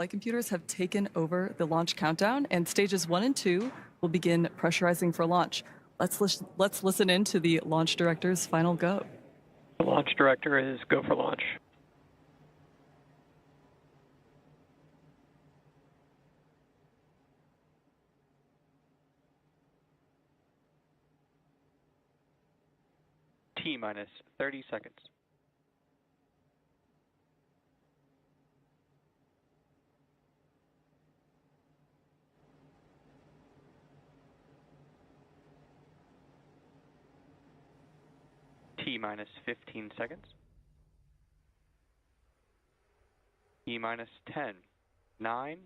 Flight computers have taken over the launch countdown, and stages 1 and 2 will begin pressurizing for launch. Let's listen in to the launch director's final go. The launch director is go for launch. T-minus 30 seconds. T-minus 15 seconds. T-minus 10, 9,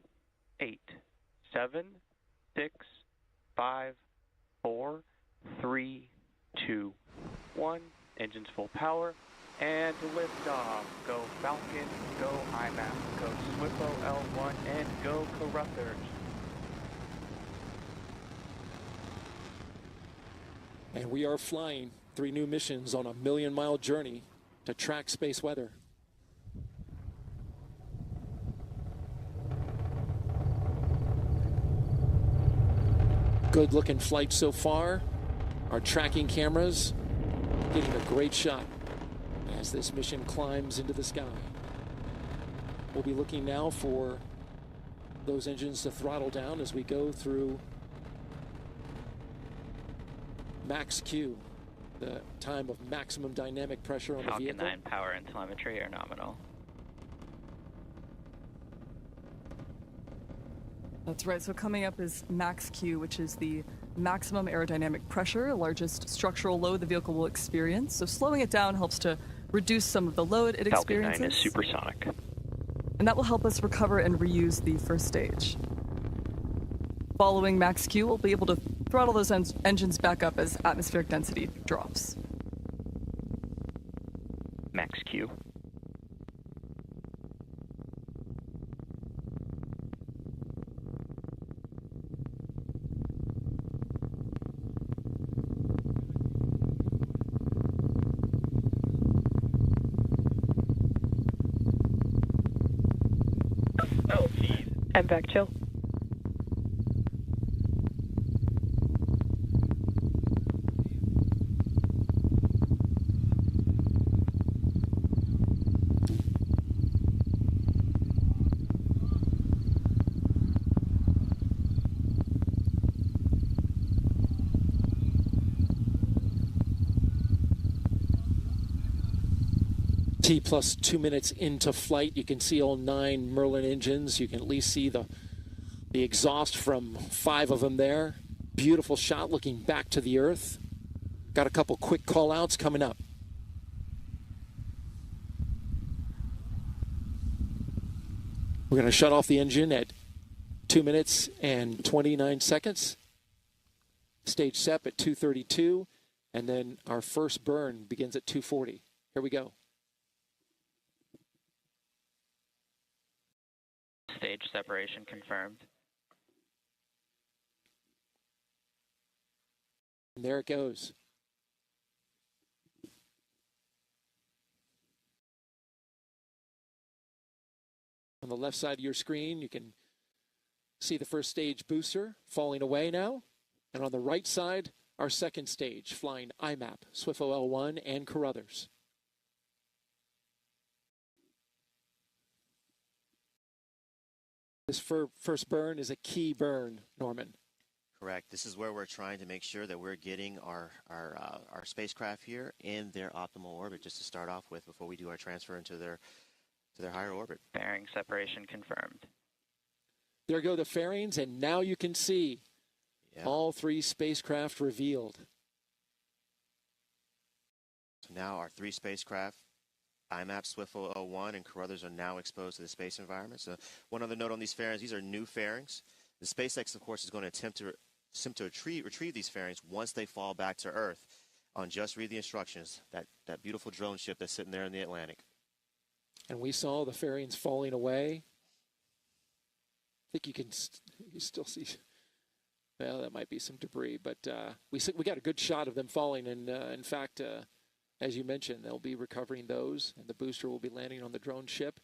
8, 7, 6, 5, 4, 3, 2, 1. Engines full power. And liftoff. Go Falcon, go IMAP, go SWIFO L1, and go Corruptors. And we are flying 3 new missions on a million-mile journey to track space weather. Good-looking flight so far. Our tracking cameras getting a great shot as this mission climbs into the sky. We'll be looking now for those engines to throttle down as we go through max Q, the time of maximum dynamic pressure on the vehicle. Falcon 9 power and telemetry are nominal. That's right. So coming up is max Q, which is the maximum aerodynamic pressure, largest structural load the vehicle will experience. So slowing it down helps to reduce some of the load it experiences. Falcon 9 is supersonic. And that will help us recover and reuse the first stage. Following max Q, we'll be able to throttle those engines back up as atmospheric density drops. Max Q. Oh, geez. And back chill. T plus 2 minutes into flight. You can see all 9 Merlin engines. You can at least see the exhaust from 5 of them there. Beautiful shot looking back to the Earth. Got a couple quick call outs coming up. We're going to shut off the engine at 2 minutes and 29 seconds. Stage SEP at 2:32, and then our first burn begins at 2:40. Here we go. Stage separation confirmed. And there it goes. On the left side of your screen, you can see the first stage booster falling away now. And on the right side, our second stage flying IMAP, SWIFO L1, and Carruthers. This first burn is a key burn, Norman. Correct. This is where we're trying to make sure that we're getting our spacecraft here in their optimal orbit, just to start off with, before we do our transfer into their higher orbit. Bearing separation confirmed. There go the fairings, and now you can see all 3 spacecraft revealed. So now our 3 spacecraft, IMAP, SWIFO L1, and Carruthers, are now exposed to the space environment. So one other note on these fairings, these are new fairings. The SpaceX, of course, is going to attempt to retrieve these fairings once they fall back to Earth. On just read the instructions, that beautiful drone ship that's sitting there in the Atlantic. And we saw the fairings falling away. I think you still see, well, that might be some debris, but we got a good shot of them falling. And in fact, as you mentioned, they'll be recovering those, and the booster will be landing on the drone ship.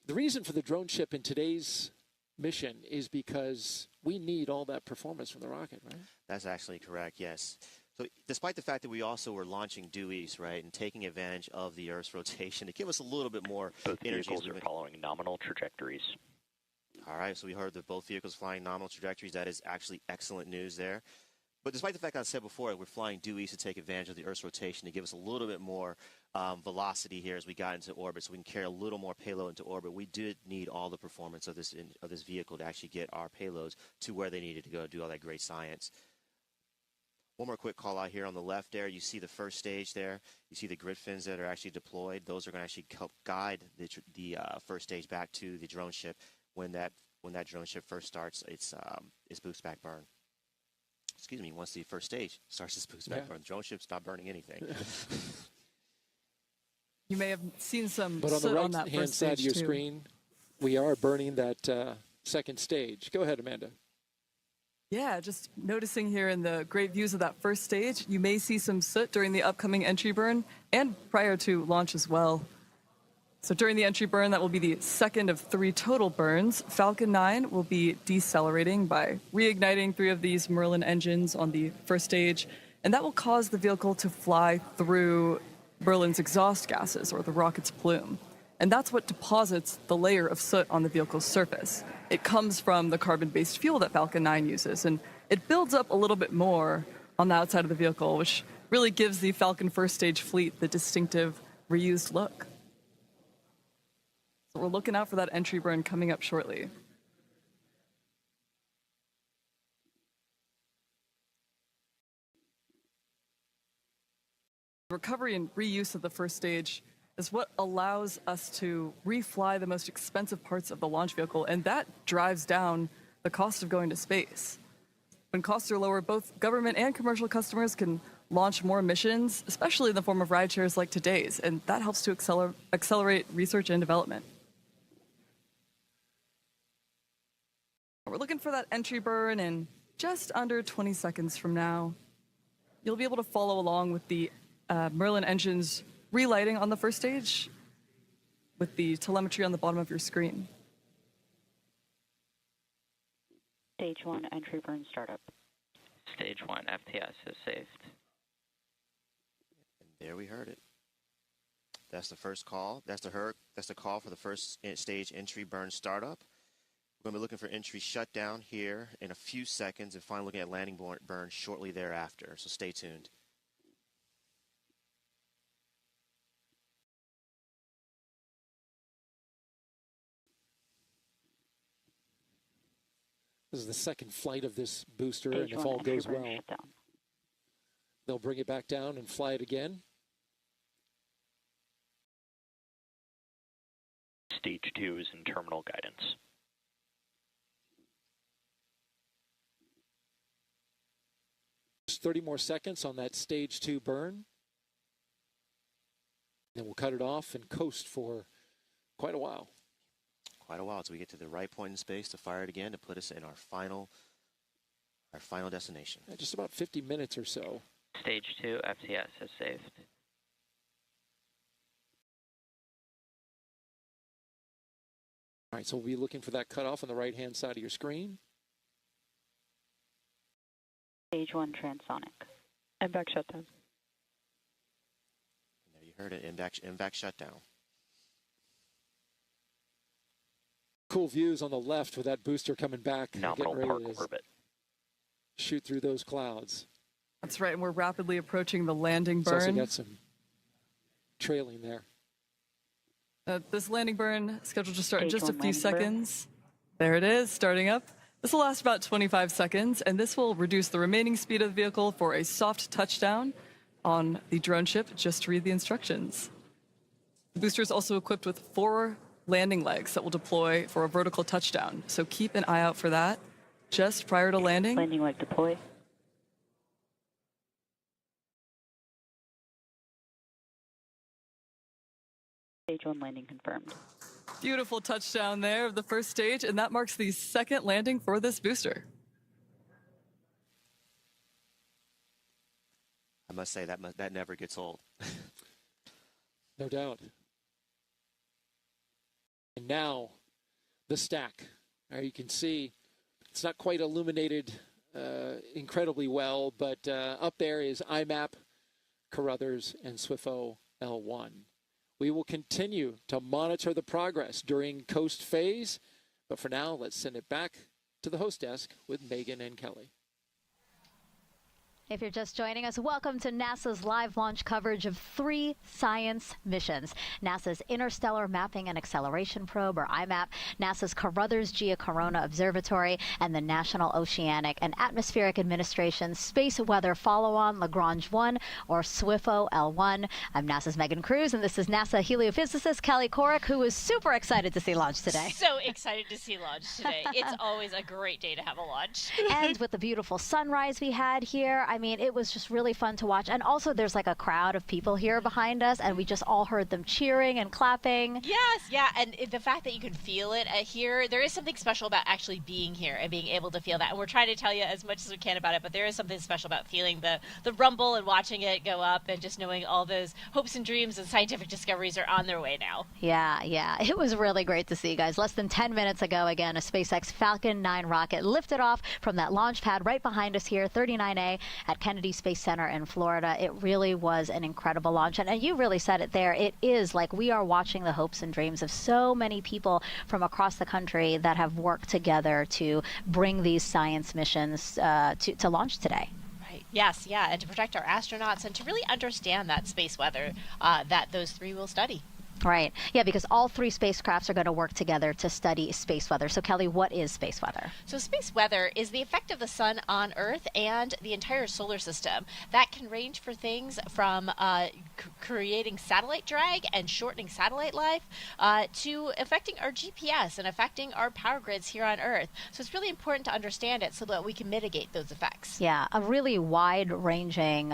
The reason for the drone ship in today's mission is because we need all that performance from the rocket, right? That's actually correct, yes. So despite the fact that we also were launching due east, right, and taking advantage of the Earth's rotation to give us a little bit more Both energy. vehicles are following nominal trajectories. All right, so we heard that both vehicles flying nominal trajectories. That is actually excellent news there. But despite the fact that I said before, we're flying due east to take advantage of the Earth's rotation to give us a little bit more velocity here as we got into orbit, so we can carry a little more payload into orbit. We did need all the performance of this vehicle to actually get our payloads to where they needed to go, do all that great science. One more quick call out here on the left there. You see the first stage there. You see the grid fins that are actually deployed. Those are going to actually help guide the first stage back to the drone ship. When that drone ship first starts its boost back burn. Excuse me, once the first stage starts its boost back burn, the drone ship's not burning anything. You may have seen some but on the soot on that right-hand first side of stage your too. screen, we are burning that second stage. Go ahead, Amanda. Yeah, just noticing here in the great views of that first stage, you may see some soot during the upcoming entry burn and prior to launch as well. So during the entry burn, that will be the second of 3 total burns. Falcon 9 will be decelerating by reigniting 3 of these Merlin engines on the first stage, and that will cause the vehicle to fly through Merlin's exhaust gases, or the rocket's plume. And that's what deposits the layer of soot on the vehicle's surface. It comes from the carbon-based fuel that Falcon 9 uses, and it builds up a little bit more on the outside of the vehicle, which really gives the Falcon first stage fleet the distinctive reused look. So we're looking out for that entry burn coming up shortly. Recovery and reuse of the first stage is what allows us to refly the most expensive parts of the launch vehicle, and that drives down the cost of going to space. When costs are lower, both government and commercial customers can launch more missions, especially in the form of ride shares like today's, and that helps to accelerate research and development. We're looking for that entry burn in just under 20 seconds from now. You'll be able to follow along with the Merlin engines relighting on the first stage with the telemetry on the bottom of your screen. Stage 1 entry burn startup. Stage 1 FTS is saved. And there we heard it. That's the first call. That's the call for the first stage entry burn startup. We're going to be looking for entry shutdown here in a few seconds and finally looking at landing burn shortly thereafter. So stay tuned. This is the second flight of this booster, Stage and if 1 all entry goes burn well, shutdown. they'll bring it back down and fly it again. Stage 2 is in terminal guidance. Just 30 more seconds on that stage 2 burn. Then we'll cut it off and coast for quite a while. Quite a while until we get to the right point in space to fire it again to put us in our final destination. Just about 50 minutes or so. Stage 2 FTS is saved. All right, so we'll be looking for that cutoff on the right-hand side of your screen. Stage 1 transonic. MVAC shutdown. There you heard it, MVAC shutdown. Cool views on the left with that booster coming back. Nominal getting park ready to orbit. shoot through those clouds. That's right, and we're rapidly approaching the landing It's also burn. got some trailing there. This landing burn scheduled to start in Stage just a 1 few landing burn. seconds. There it is, starting up. This will last about 25 seconds, and this will reduce the remaining speed of the vehicle for a soft touchdown on the drone ship, just to read the instructions. The booster is also equipped with 4 landing legs that will deploy for a vertical touchdown, so keep an eye out for that just prior to landing. Landing leg deploy. Stage 1 landing confirmed. Beautiful touchdown there of the first stage, and that marks the second landing for this booster. I must say that never gets old. No doubt. And now the stack. You can see it's not quite illuminated incredibly well, but up there is IMAP, Carruthers, and SWIFO L1. We will continue to monitor the progress during coast phase, but for now, let's send it back to the host desk with Megan and Kelly. If you're just joining us, welcome to NASA's live launch coverage of 3 science missions. NASA's Interstellar Mapping and Acceleration Probe, or IMAP, NASA's Carruthers Geocorona Observatory, and the National Oceanic and Atmospheric Administration's Space Weather Follow-on Lagrange 1, or SWIFO L1. I'm NASA's Megan Cruz, and this is NASA heliophysicist Kelly Korrick, who is super excited to see launch today. So excited to see launch today. It's always a great day to have a launch. And with the beautiful sunrise we had here, I mean, it was just really fun to watch. And also, there's like a crowd of people here behind us, and we just all heard them cheering and clapping. Yes, yeah, and the fact that you can feel it here, there is something special about actually being here and being able to feel that. And we're trying to tell you as much as we can about it, but there is something special about feeling the rumble and watching it go up and just knowing all those hopes and dreams and scientific discoveries are on their way now. Yeah. It was really great to see you guys. Less than 10 minutes ago, again, a SpaceX Falcon 9 rocket lifted off from that launch pad right behind us here, 39A at Kennedy Space Center in Florida. It really was an incredible launch. And you really said it there. It is like we are watching the hopes and dreams of so many people from across the country that have worked together to bring these science missions to launch today. Yes, yeah, and to protect our astronauts and to really understand that space weather that those 3 will study. Right. Yeah, because all 3 spacecrafts are going to work together to study space weather. So, Kelly, what is space weather? So space weather is the effect of the sun on Earth and the entire solar system. That can range for things from creating satellite drag and shortening satellite life to affecting our GPS and affecting our power grids here on Earth. So it's really important to understand it so that we can mitigate those effects. Yeah, a really wide-ranging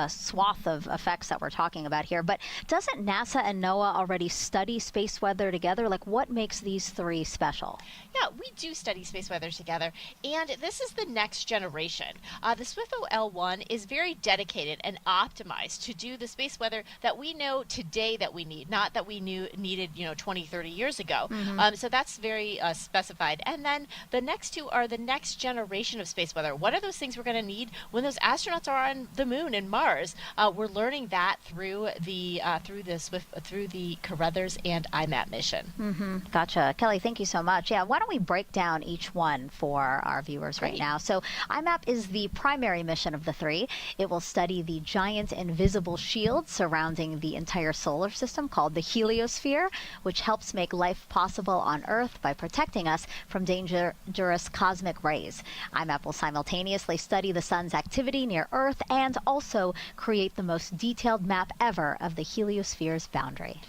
swath of effects that we're talking about here. But doesn't NASA and NOAA already study space weather together? Like, what makes these 3 special? Yeah, we do study space weather together, and this is the next generation. The SWIFO L1 is very dedicated and optimized to do the space weather that we know today that we need, not that we needed 20, 30 years ago. So that's very specified. And then the next 2 are the next generation of space weather. What are those things we're going to need when those astronauts are on the moon and Mars? We're learning that through the Carruthers and IMAP mission. Gotcha. Kelly, thank you so much. Yeah, why don't we break down each one for our viewers right now? So IMAP is the primary mission of the 3. It will study the giant invisible shield surrounding the entire solar system called the heliosphere, which helps make life possible on Earth by protecting us from dangerous cosmic rays. IMAP will simultaneously study the sun's activity near Earth and also create the most detailed map ever of the heliosphere's boundary.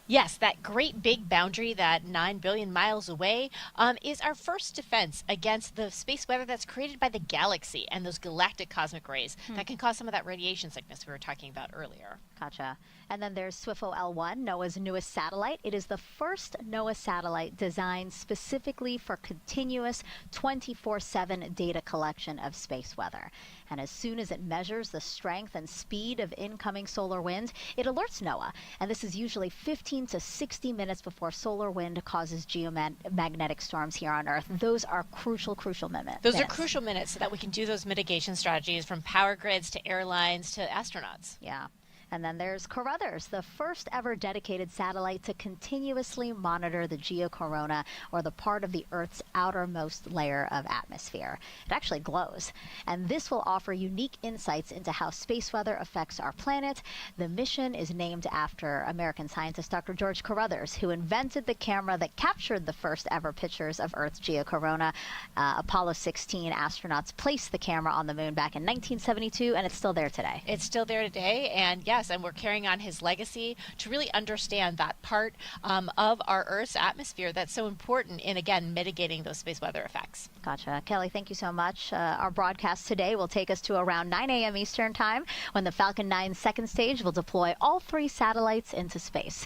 Yes, that great big boundary, that 9 billion miles away, is our first defense against the space weather that's created by the galaxy and those galactic cosmic rays that can cause some of that radiation sickness we were talking about earlier. Gotcha. And then there's SWIFO L1, NOAA's newest satellite. It is the first NOAA satellite designed specifically for continuous 24/7 data collection of space weather. And as soon as it measures the strength and speed of incoming solar wind, it alerts NOAA. And this is usually 15 to 60 minutes before solar wind causes geomagnetic storms here on Earth. Those are crucial minutes. Those are crucial minutes so that we can do those mitigation strategies from power grids to airlines to astronauts. Yeah. And then there's Carruthers, the first ever dedicated satellite to continuously monitor the geocorona, or the part of the Earth's outermost layer of atmosphere. It actually glows. And this will offer unique insights into how space weather affects our planet. The mission is named after American scientist Dr. George Carruthers, who invented the camera that captured the first ever pictures of Earth's geocorona. Apollo 16 astronauts placed the camera on the moon back in 1972, and it's still there today. It's still there today, and yes, and we're carrying on his legacy to really understand that part of our Earth's atmosphere that's so important in, again, mitigating those space weather effects. Gotcha. Kelly, thank you so much. Our broadcast today will take us to around 9 a.m. Eastern Time, when the Falcon 9 second stage will deploy all 3 satellites into space.